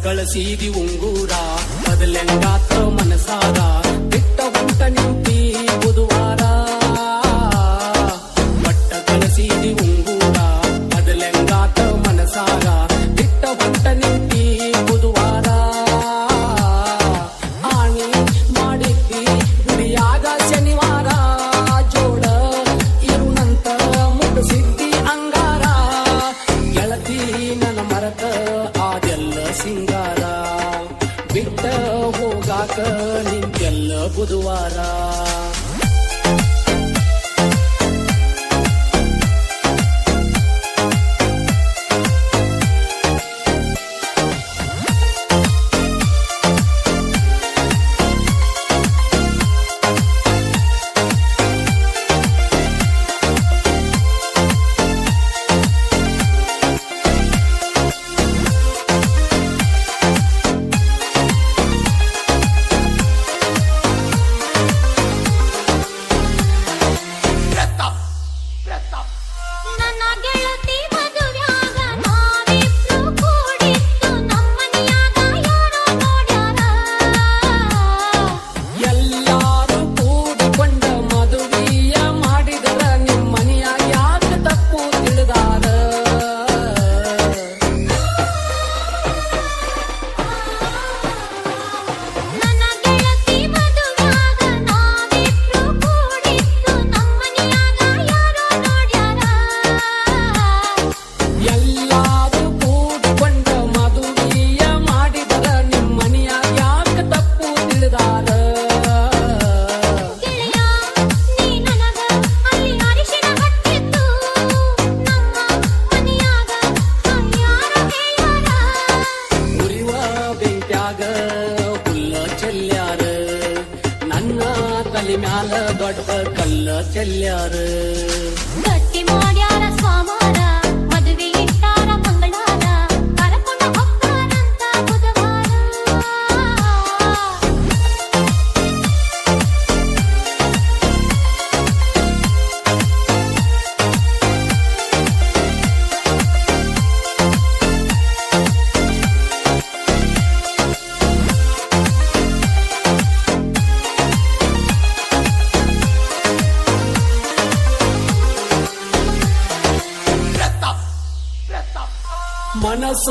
ಕಳಸೀದಿ ಉಂಗೂರ ಬದಲೆಂಗಾತ ಮನಸಾರ ಬಿಟ್ಟ ಹೊಂಟ ನಿಂತಿ ಬುಧವಾರ ಬಟ್ಟ ಕಳಸೀದಿ ಉಂಗೂರ ಬದಲೆಂಗಾತ ಮನಸಾರ ಬಿಟ್ಟ ಹೊಂಟ ನಿಂತಿ ಬುಧವಾರ ಆಣಿ ಮಾಡಿದ್ದಿ ಗುಡಿಯಾಗ ಶನಿವಾರ ಜೋಡ ಇರುನಂತ ಮುಟ್ಟಿಸಿದ್ದಿ ಅಂಗಾರ ಗೆಳತಿ ನನ್ನ ಮರತ ಆದೆಲ್ಲ ಸಿಂಗಾರ ಬಿಟ್ಟ ಹೋಗಾಕ ನಿಂತೆಲ್ಲ ಬುಧವಾರ ಮ್ಯಾಲ ದೊಡ್ಡ ಕಲ್ಲ ಚೆಲ್ಯಾರ ಗಟ್ಟಿ ಮಾಡ್ಯಾರ ಸ್ವಾಮಾರ ಮದುವೆ ಇಟ್ಟಾರ ಮಂಗಳಾರ ಕರಕೊಂಡ ಹೊಕ್ಕಾರಂತ ಬುಧವಾರ ಮನಸ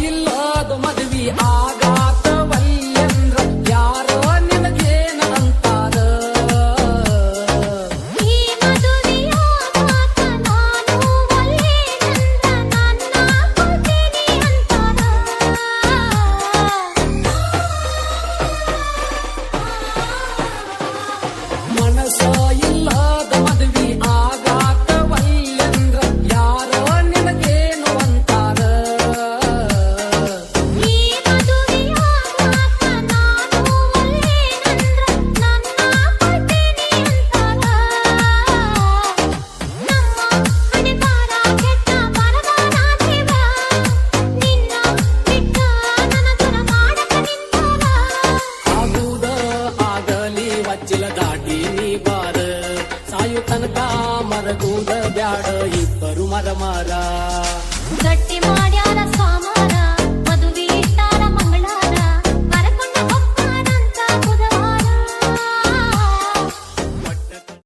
ಇಲ್ಲದ ಮದುವೆ ಆಗಾತವಲ್ಲೆಂದ್ರ ಯಾರೋ ನಿನಗೇನ ಅಂತಾರ ಈ ಮದುವೆಯಾಗಾಕ ನಾನು ಒಲ್ಲೆನಂದ್ರ ನನ್ನ ಕೊಡ್ತೀನಿ ಅಂತಾರ ಮನಸ ಇಲ್ಲದ ಮದುವೆ ಆಗಾತವಲ್ಲೆಂದ್ರ ಯಾರೋ ನಿನಗೇನು ಅಂತಾರ ಈ ಮದುವೆಯಾಗಾಕ ನಾನು ಒಲ್ಲೆನಂದ್ರ ನನ್ನ ಕೊಡ್ತೀನಿ ಅಂತಾರ ನಮ್ಮ ಹಣೆಬಾರ ಕೆಟ್ಟ ಬರದಾನಾದೇವ ನಿನ್ನ ಬಿಟ್ಟ ನನಗರ ಮಾಡಕ ನಿಂತಾರ ಆಗುದ ಆಗಲಿ ವಜ್ಜಿಲ ದಾಟಿ ನೀ ಬಾರ ಸಾಯು ತನಕ ಮರಗುದ ಬ್ಯಾಡ ಇಬ್ಬರು ಮರ ಮಾರ